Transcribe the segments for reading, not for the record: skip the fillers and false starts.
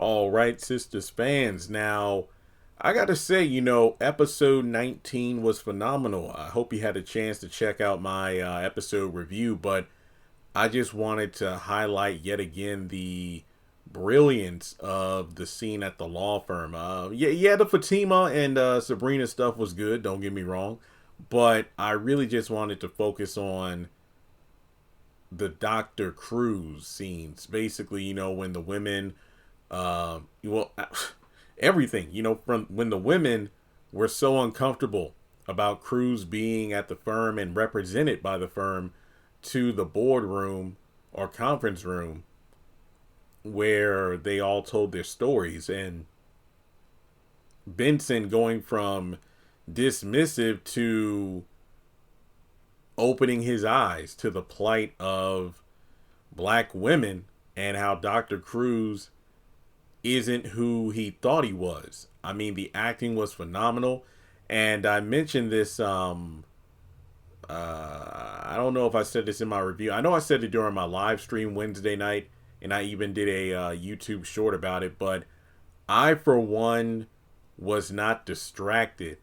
All right, Sistas fans. Now, I got to say, episode 19 was phenomenal. I hope you had a chance to check out my episode review, but I just wanted to highlight yet again the brilliance of the scene at the law firm. Yeah, the Fatima and Sabrina stuff was good, don't get me wrong, but I really just wanted to focus on the Dr. Cruz scenes. Basically, when the women well, everything, from when the women were so uncomfortable about Cruz being at the firm and represented by the firm to the boardroom or conference room where they all told their stories, and Benson going from dismissive to opening his eyes to the plight of black women and how Dr. Cruz isn't who he thought he was. I mean, the acting was phenomenal. And I mentioned this, I don't know if I said this in my review. I know I said it during my live stream Wednesday night, and I even did a YouTube short about it. But I, for one, was not distracted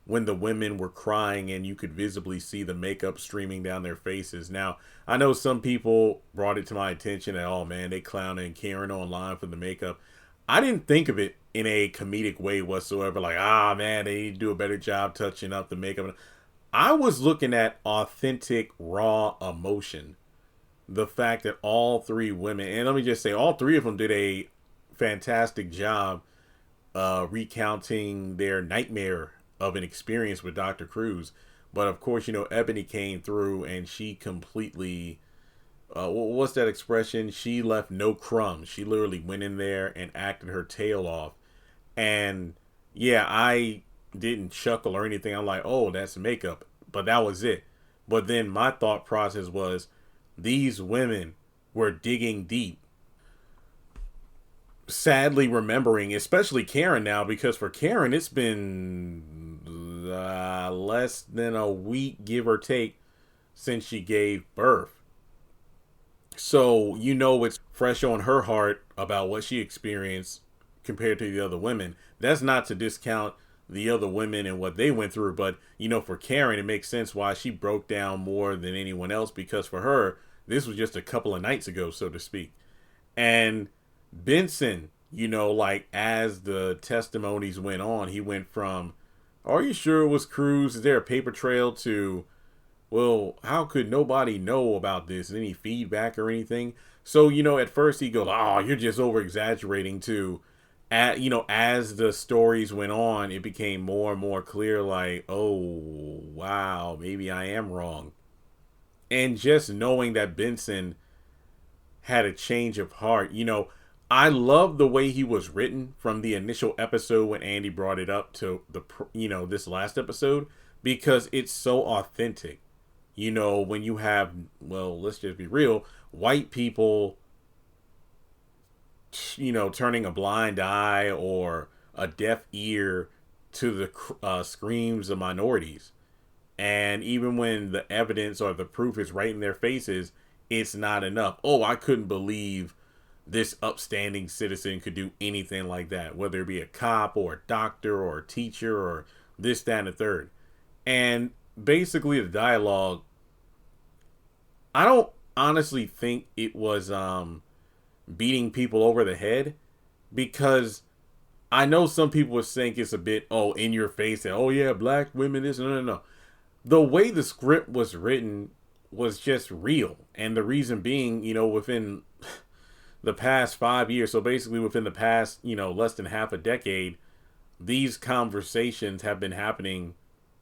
when the women were crying and you could visibly see the makeup streaming down their faces. Now, I know some people brought it to my attention that, oh man, they clowning Karen online for the makeup. I didn't think of it in a comedic way whatsoever. Like, man, they need to do a better job touching up the makeup. I was looking at authentic, raw emotion. The fact that all three women, and let me just say, all three of them did a fantastic job recounting their nightmare of an experience with Dr. Cruz. But of course, Ebony came through and she completely, what's that expression? She left no crumbs. She literally went in there and acted her tail off. And yeah, I didn't chuckle or anything. I'm like, oh, that's makeup. But that was it. But then my thought process was, these women were digging deep. Sadly remembering, especially Karen now, because for Karen, it's been less than a week, give or take, since she gave birth. So, it's fresh on her heart about what she experienced compared to the other women. That's not to discount the other women and what they went through, but, for Karen, it makes sense why she broke down more than anyone else, because for her, this was just a couple of nights ago, so to speak. And Benson, like as the testimonies went on, he went from, are you sure it was Cruz? Is there a paper trail? To, well, how could nobody know about this? Any feedback or anything? So, at first he goes, oh, you're just over exaggerating too. As the stories went on, it became more and more clear, like, oh, wow, maybe I am wrong. And just knowing that Benson had a change of heart, I love the way he was written from the initial episode when Andy brought it up to this last episode, because it's so authentic. When you have, well, let's just be real, white people, turning a blind eye or a deaf ear to the screams of minorities. And even when the evidence or the proof is right in their faces, it's not enough. Oh, I couldn't believe this upstanding citizen could do anything like that, whether it be a cop or a doctor or a teacher or this, that, and the third. And basically the dialogue, I don't honestly think it was beating people over the head, because I know some people would think it's a bit, in your face, and oh yeah, black women, this, no. The way the script was written was just real. And the reason being, within the past 5 years, so basically within the past, less than half a decade, these conversations have been happening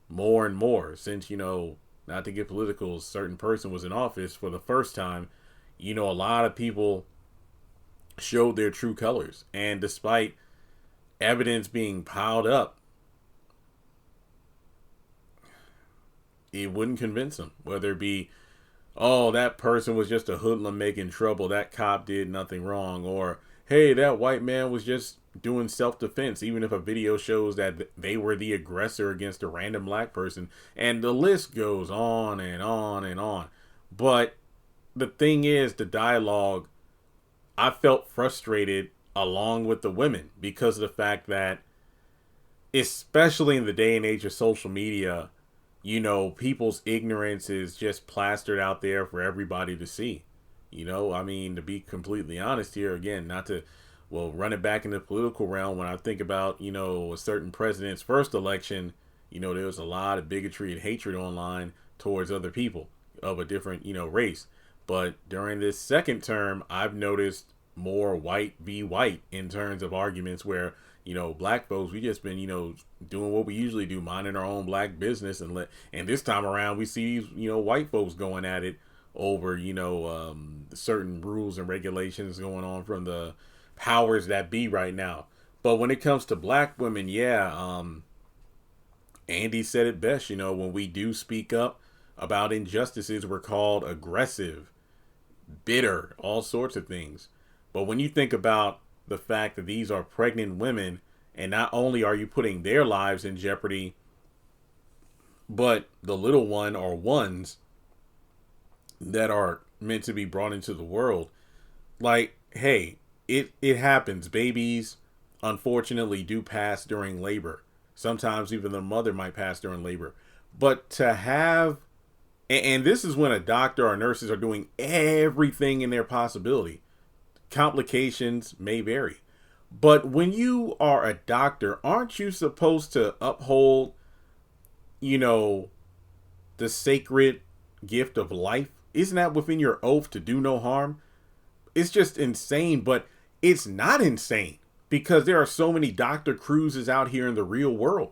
more and more since, not to get political, a certain person was in office for the first time. A lot of people showed their true colors. And despite evidence being piled up, it wouldn't convince them, whether it be, oh, that person was just a hoodlum making trouble, that cop did nothing wrong, or hey, that white man was just doing self-defense, even if a video shows that they were the aggressor against a random black person. And the list goes on and on and on. But the thing is, the dialogue, I felt frustrated along with the women because of the fact that, especially in the day and age of social media, people's ignorance is just plastered out there for everybody to see. I mean, to be completely honest here, again, not to, well, run it back in the political realm. When I think about, a certain president's first election, there was a lot of bigotry and hatred online towards other people of a different, race. But during this second term, I've noticed more white v white in terms of arguments where, black folks, we just been, doing what we usually do, minding our own black business, and this time around we see, white folks going at it over, certain rules and regulations going on from the powers that be right now. But when it comes to black women, Andy said it best, when we do speak up about injustices, we're called aggressive, bitter, all sorts of things. But when you think about the fact that these are pregnant women, and not only are you putting their lives in jeopardy, but the little one or ones that are meant to be brought into the world, like, hey, it happens. Babies, unfortunately, do pass during labor. Sometimes even the mother might pass during labor. But to have, and this is when a doctor or nurses are doing everything in their possibility. Complications may vary. But when you are a doctor, aren't you supposed to uphold, the sacred gift of life? Isn't that within your oath to do no harm? It's just insane, but it's not insane because there are so many Dr. Cruzes out here in the real world.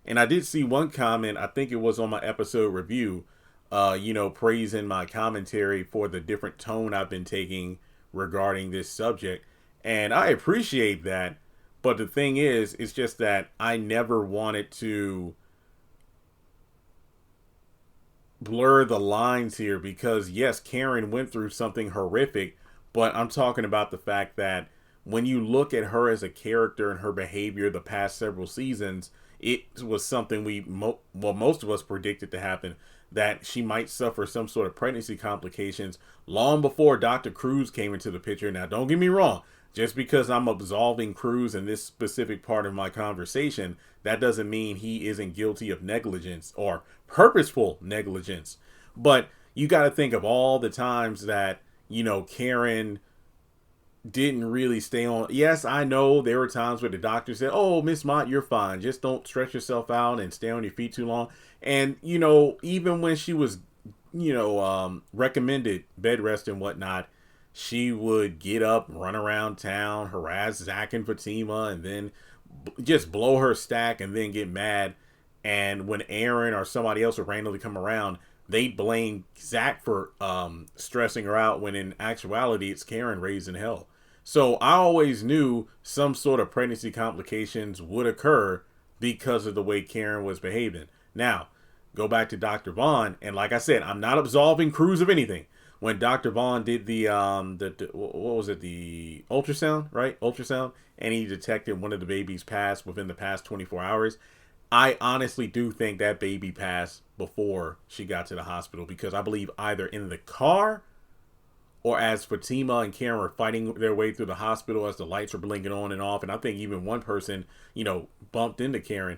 And I did see one comment, I think it was on my episode review, praising my commentary for the different tone I've been taking regarding this subject. And I appreciate that. But the thing is, it's just that I never wanted to blur the lines here because, yes, Karen went through something horrific, but I'm talking about the fact that when you look at her as a character and her behavior the past several seasons, it was something most of us predicted to happen, that she might suffer some sort of pregnancy complications long before Dr. Cruz came into the picture. Now, don't get me wrong. Just because I'm absolving Cruz in this specific part of my conversation, that doesn't mean he isn't guilty of negligence or purposeful negligence. But you got to think of all the times that, Karen didn't really stay on. Yes, I know there were times where the doctor said, "Oh, Miss Mott, you're fine. Just don't stretch yourself out and stay on your feet too long." And, even when she was, recommended bed rest and whatnot, she would get up, run around town, harass Zach and Fatima, and then just blow her stack and then get mad. And when Aaron or somebody else would randomly come around, they'd blame Zach for stressing her out, when in actuality, it's Karen raising hell. So I always knew some sort of pregnancy complications would occur because of the way Karen was behaving. Now, go back to Dr. Vaughn, and like I said, I'm not absolving Cruz of anything. When Dr. Vaughn did the what was it, the ultrasound, right? Ultrasound, and he detected one of the babies passed within the past 24 hours. I honestly do think that baby passed before she got to the hospital, because I believe either in the car or as Fatima and Karen were fighting their way through the hospital as the lights were blinking on and off, and I think even one person, bumped into Karen.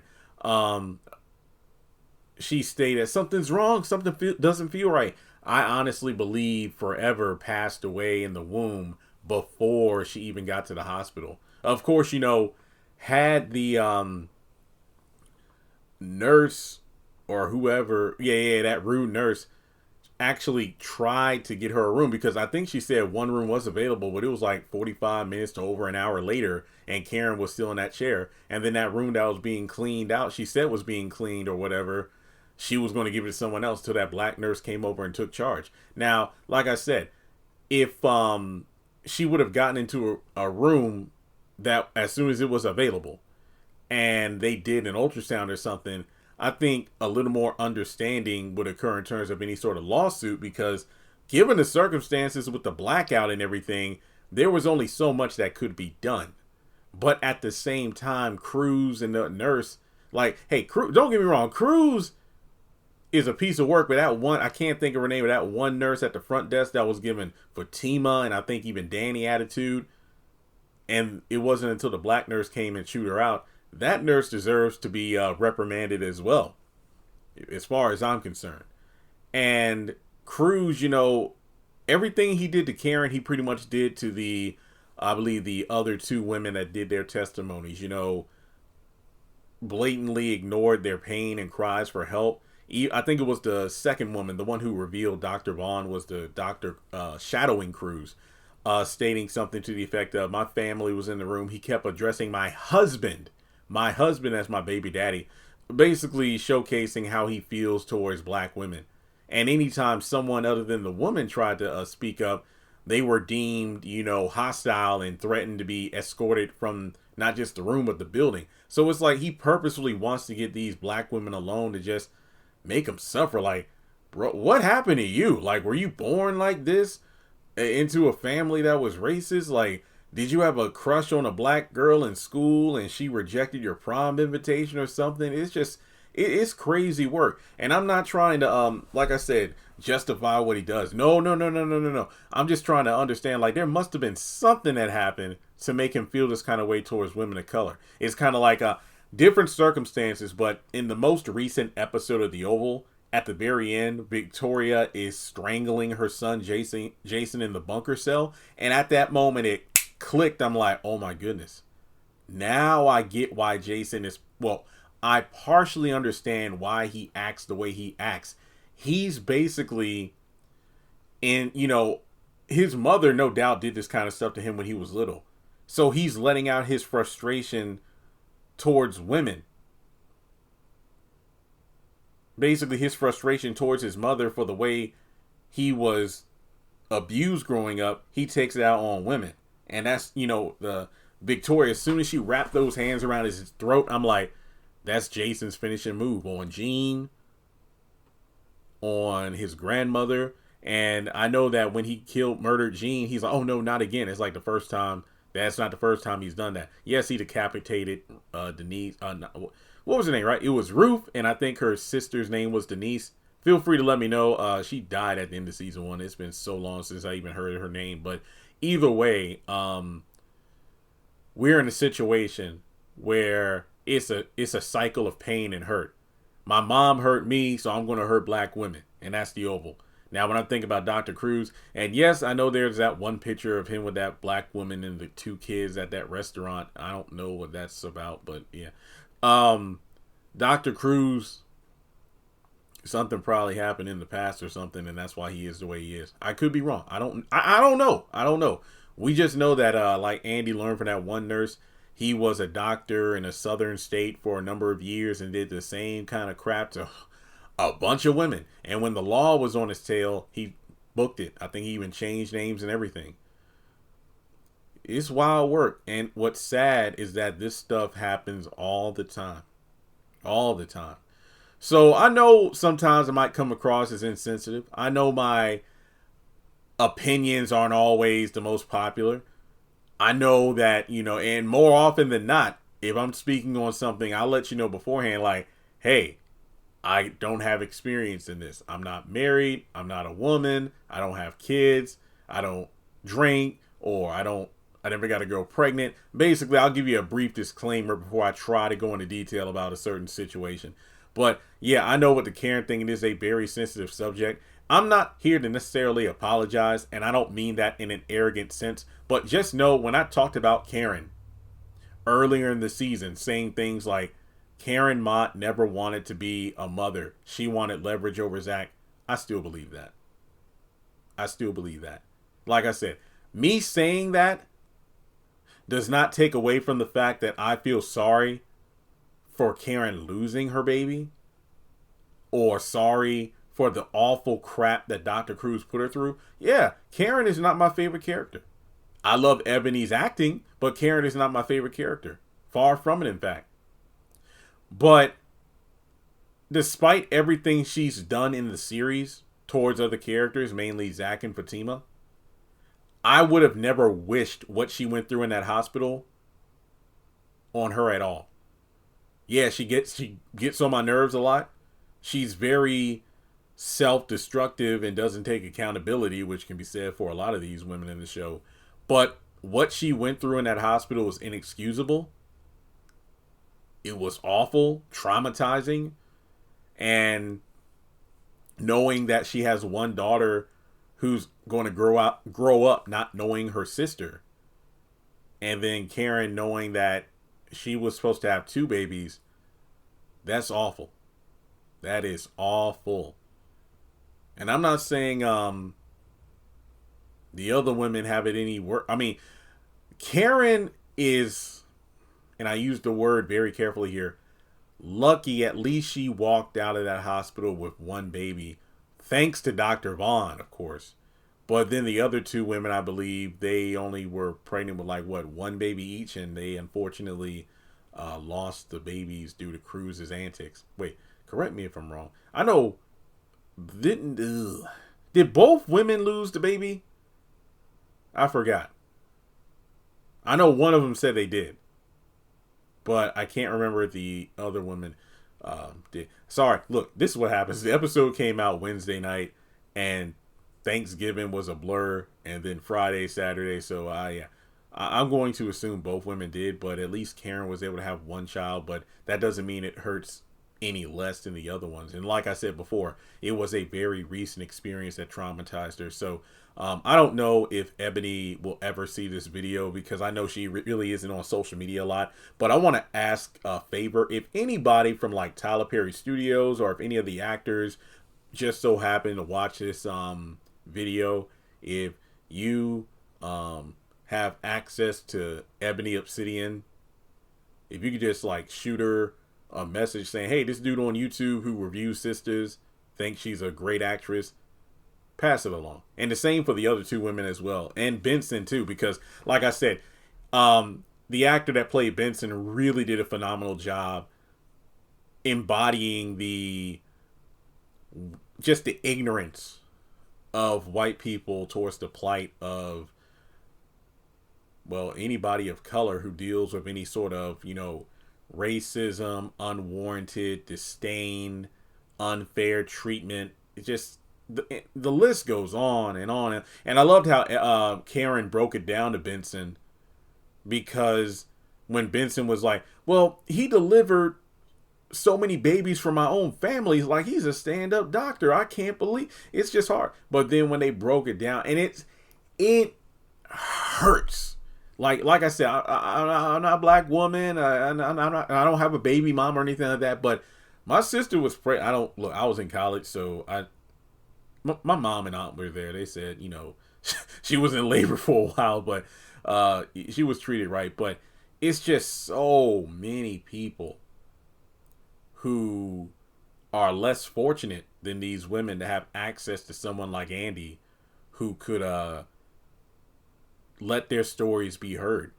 She stated, "Something's wrong. Something doesn't feel right." I honestly believe Forever passed away in the womb before she even got to the hospital. Of course, had the nurse or whoever, that rude nurse, actually tried to get her a room, because I think she said one room was available, but it was like 45 minutes to over an hour later, and Karen was still in that chair. And then that room that was being cleaned out, she said was being cleaned or whatever, she was going to give it to someone else till that black nurse came over and took charge. Now, like I said, if she would have gotten into a room that as soon as it was available and they did an ultrasound or something, I think a little more understanding would occur in terms of any sort of lawsuit, because given the circumstances with the blackout and everything, there was only so much that could be done. But at the same time, Cruz and the nurse, like, hey, Cruz, don't get me wrong, Cruz is a piece of work. But that one, I can't think of her name, but that one nurse at the front desk that was giving Fatima and I think even Danny attitude. And it wasn't until the black nurse came and chewed her out. That nurse deserves to be reprimanded as well, as far as I'm concerned. And Cruz, everything he did to Karen, he pretty much did to I believe the other two women that did their testimonies, blatantly ignored their pain and cries for help. I think it was the second woman, the one who revealed Dr. Vaughn was the doctor shadowing Cruz, stating something to the effect of, my family was in the room. He kept addressing my husband as my baby daddy, basically showcasing how he feels towards black women. And anytime someone other than the woman tried to speak up, they were deemed, hostile and threatened to be escorted from not just the room, but the building. So it's like he purposefully wants to get these black women alone to just make them suffer. Like, bro, what happened to you? Like, were you born like this into a family that was racist? Like, did you have a crush on a black girl in school and she rejected your prom invitation or something? It's just, it's crazy work. And I'm not trying to, like I said, justify what he does. No. I'm just trying to understand, like, there must have been something that happened to make him feel this kind of way towards women of color. It's kind of like different circumstances, but in the most recent episode of The Oval, at the very end, Victoria is strangling her son Jason in the bunker cell. And at that moment, it clicked. I'm like, oh my goodness. Now I get why Jason is, well, I partially understand why he acts the way he acts. He's basically his mother no doubt did this kind of stuff to him when he was little. So he's letting out his frustration towards women. Basically his frustration towards his mother for the way he was abused growing up, he takes it out on women. And that's, the Victoria, as soon as she wrapped those hands around his throat, I'm like, that's Jason's finishing move on Jean, on his grandmother. And I know that when he murdered Jean, he's like, oh no, not again. It's like the first time. That's not the first time he's done that. Yes, he decapitated Denise. What was her name, right? It was Ruth, and I think her sister's name was Denise. Feel free to let me know. She died at the end of season 1. It's been so long since I even heard her name. But either way, we're in a situation where it's a cycle of pain and hurt. My mom hurt me, so I'm going to hurt black women. And that's The Oval. Now, when I think about Dr. Cruz, and yes, I know there's that one picture of him with that black woman and the 2 kids at that restaurant. I don't know what that's about, but yeah. Dr. Cruz, something probably happened in the past or something, and that's why he is the way he is. I could be wrong. I don't know. We just know that, like Andy learned from that one nurse, he was a doctor in a southern state for a number of years and did the same kind of crap to a bunch of women. And when the law was on his tail, he booked it. I think he even changed names and everything. It's wild work. And what's sad is that this stuff happens all the time. All the time. So I know sometimes I might come across as insensitive. I know my opinions aren't always the most popular. I know that, and more often than not, if I'm speaking on something, I'll let you know beforehand, like, hey, I don't have experience in this. I'm not married. I'm not a woman. I don't have kids. I don't drink, or I never got a girl pregnant. Basically, I'll give you a brief disclaimer before I try to go into detail about a certain situation. But yeah, I know what the Karen thing is a very sensitive subject. I'm not here to necessarily apologize, and I don't mean that in an arrogant sense, but just know when I talked about Karen earlier in the season, saying things like, Karen Mott never wanted to be a mother. She wanted leverage over Zach. I still believe that. Like I said, me saying that does not take away from the fact that I feel sorry for Karen losing her baby, or sorry for the awful crap that Dr. Cruz put her through. Yeah, Karen is not my favorite character. I love Ebony's acting, but Karen is not my favorite character. Far from it, in fact. But despite everything she's done in the series towards other characters, mainly Zach and Fatima, I would have never wished what she went through in that hospital on her at all. Yeah, she gets on my nerves a lot, She's very self-destructive and doesn't take accountability, which can be said for a lot of these women in the show. But what she went through in that hospital was inexcusable. It was awful, traumatizing, and knowing that she has one daughter who's going to grow up not knowing her sister, and then Karen knowing that she was supposed to have two babies, that's awful. That is awful. And I'm not saying the other women have it any worse. I mean, Karen is, and I use the word very carefully here, lucky. At least she walked out of that hospital with one baby, thanks to Dr. Vaughn, of course. But then the other two women, I believe, they only were pregnant with like one baby each, and they unfortunately lost the babies due to Cruz's antics. Wait, correct me if I'm wrong. I know, did both women lose the baby? I forgot. I know one of them said they did, but I can't remember if the other woman did. Sorry, look, this is what happens. The episode came out Wednesday night, and Thanksgiving was a blur, and then Friday, Saturday. So I'm going to assume both women did, but at least Karen was able to have one child. But that doesn't mean it hurts any less than the other ones. And like I said before, it was a very recent experience that traumatized her. So I don't know if Ebony will ever see this video, because I know she really isn't on social media a lot. But I want to ask a favor. If anybody from like Tyler Perry Studios, or if any of the actors just so happen to watch this video, if you have access to Ebony Obsidian, if you could just like shoot her a message saying, hey, this dude on YouTube who reviews Sistas thinks she's a great actress, pass it along. And the same for the other two women as well, and Benson too, because like I said, the actor that played Benson really did a phenomenal job embodying the ignorance of white people towards the plight of, well, anybody of color who deals with any sort of, racism, unwarranted disdain, unfair treatment. It just, the list goes on and on. And I loved how Karen broke it down to Benson, because when Benson was like, well, he delivered so many babies from my own family, like he's a stand-up doctor, I can't believe, it's just hard. But then when they broke it down, and it hurts. Like I said, I'm not a black woman. I don't have a baby mom or anything like that. But my sister was pregnant. I was in college, so my mom and aunt were there. They said, she was in labor for a while, but she was treated right. But it's just so many people who are less fortunate than these women to have access to someone like Andy, who could let their stories be heard.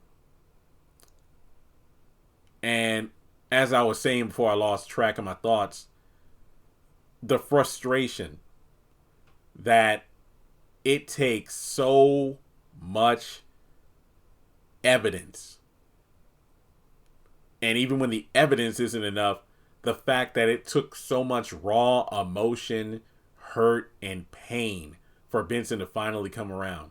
And as I was saying before I lost track of my thoughts, the frustration that it takes so much evidence, and even when the evidence isn't enough, the fact that it took so much raw emotion, hurt, and pain for Benson to finally come around.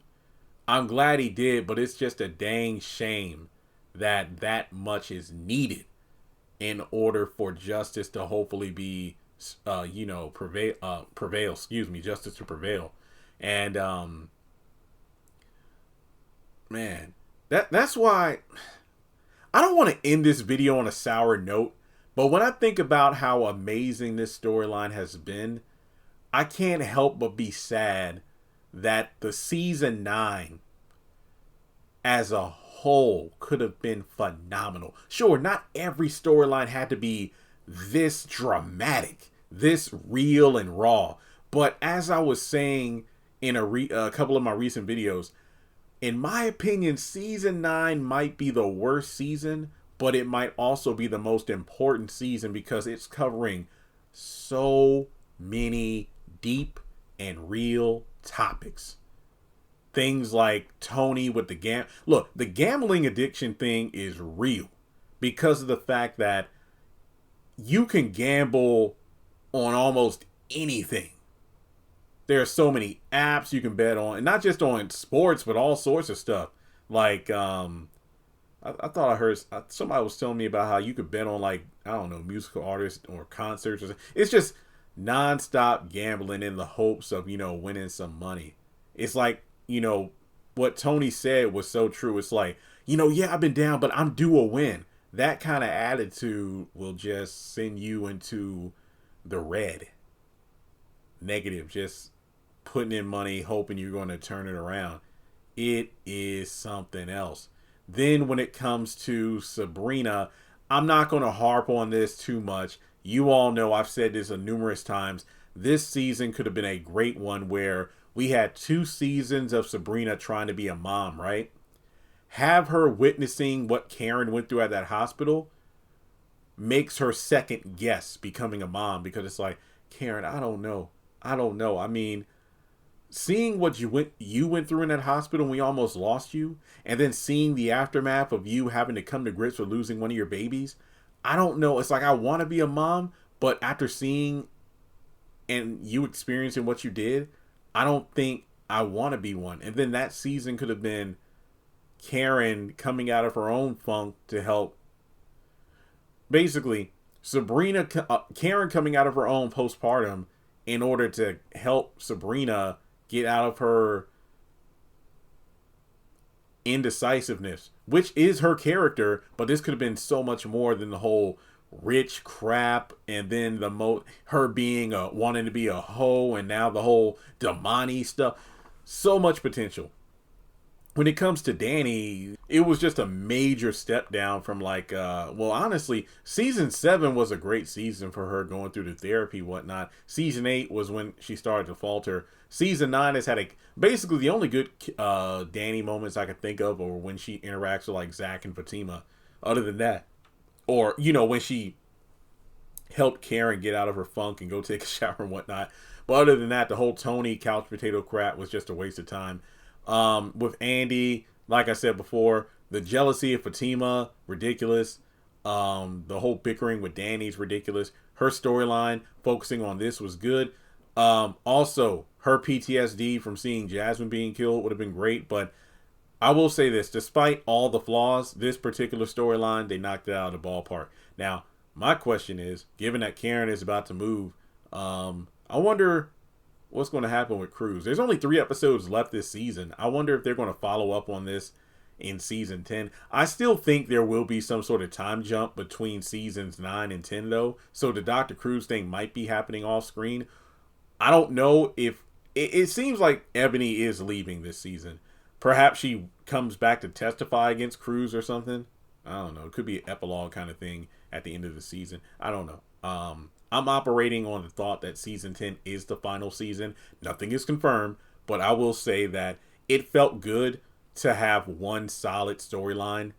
I'm glad he did, but it's just a dang shame that much is needed in order for justice to hopefully be, prevail. Justice to prevail. And man, that's why I don't want to end this video on a sour note. But when I think about how amazing this storyline has been, I can't help but be sad that the season 9 as a whole could have been phenomenal. Sure, not every storyline had to be this dramatic, this real and raw. But as I was saying in a couple of my recent videos, in my opinion, season 9 might be the worst season, but it might also be the most important season because it's covering so many deep and real topics. Things like Tony with the Look, the gambling addiction thing is real because of the fact that you can gamble on almost anything. There are so many apps you can bet on, and not just on sports, but all sorts of stuff. Like, I thought I heard somebody was telling me about how you could bet on, like, I don't know, musical artists or concerts. Or something. It's just nonstop gambling in the hopes of, winning some money. It's like, what Tony said was so true. It's like, yeah, I've been down, but I'm due a win. That kind of attitude will just send you into the red. Negative, just putting in money, hoping you're going to turn it around. It is something else. Then when it comes to Sabrina, I'm not going to harp on this too much. You all know I've said this numerous times. This season could have been a great one where we had 2 seasons of Sabrina trying to be a mom, right? Have her witnessing what Karen went through at that hospital makes her second guess becoming a mom, because it's like, Karen, I don't know. I mean, seeing what you went through in that hospital, and we almost lost you, and then seeing the aftermath of you having to come to grips with losing one of your babies, I don't know. It's like, I want to be a mom, but after seeing and you experiencing what you did, I don't think I want to be one. And then that season could have been Karen coming out of her own funk to help. Basically, Karen coming out of her own postpartum in order to help Sabrina get out of her indecisiveness, which is her character, but this could have been so much more than the whole rich crap, and then her being wanting to be a hoe, and now the whole Damani stuff. So much potential. When it comes to Danny, it was just a major step down from honestly, season 7 was a great season for her going through the therapy, whatnot. Season 8 was when she started to falter. Season 9 has had basically the only good Danny moments I could think of are when she interacts with like Zach and Fatima. Other than that, or when she helped Karen get out of her funk and go take a shower and whatnot. But other than that, the whole Tony couch potato crap was just a waste of time. With Andy, like I said before, the jealousy of Fatima, ridiculous. The whole bickering with Danny's ridiculous. Her storyline focusing on this was good. Also, her PTSD from seeing Jasmine being killed would have been great, but I will say this, despite all the flaws, this particular storyline, they knocked it out of the ballpark. Now, my question is, given that Karen is about to move, I wonder what's going to happen with Cruz. There's only 3 episodes left this season. I wonder if they're going to follow up on this in season 10. I still think there will be some sort of time jump between seasons 9 and 10, though. So the Dr. Cruz thing might be happening off screen. I don't know if... It seems like Ebony is leaving this season. Perhaps she comes back to testify against Cruz or something. I don't know. It could be an epilogue kind of thing at the end of the season. I don't know. I'm operating on the thought that season 10 is the final season. Nothing is confirmed, but I will say that it felt good to have one solid storyline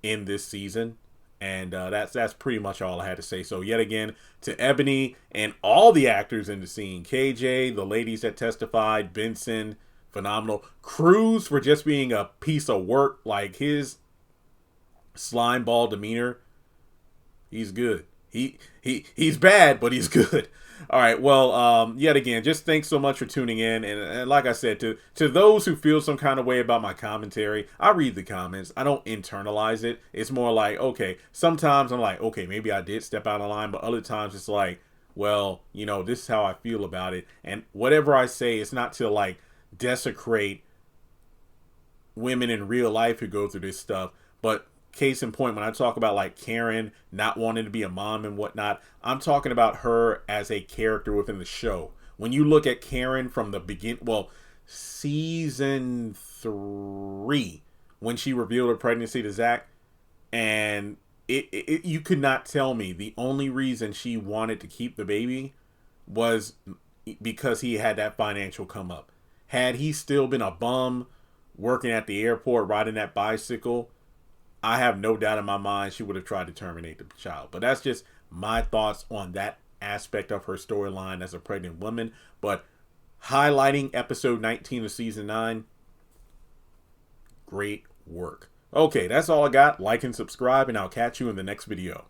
in this season. And that's pretty much all I had to say. So yet again, to Ebony and all the actors in the scene, KJ, the ladies that testified, Benson, phenomenal. Cruz for just being a piece of work, like his slime ball demeanor. He's good. He's bad, but he's good. All right. Well, yet again, just thanks so much for tuning in. And like I said, to those who feel some kind of way about my commentary, I read the comments. I don't internalize it. It's more like, okay, sometimes I'm like, okay, maybe I did step out of line, but other times it's like, well, this is how I feel about it. And whatever I say, it's not to like desecrate women in real life who go through this stuff, but case in point, when I talk about like Karen not wanting to be a mom and whatnot, I'm talking about her as a character within the show. When you look at Karen from the season 3, when she revealed her pregnancy to Zach, and you could not tell me the only reason she wanted to keep the baby was because he had that financial come up. Had he still been a bum working at the airport riding that bicycle, I have no doubt in my mind she would have tried to terminate the child. But that's just my thoughts on that aspect of her storyline as a pregnant woman. But highlighting episode 19 of season 9, great work. Okay, that's all I got. Like and subscribe, and I'll catch you in the next video.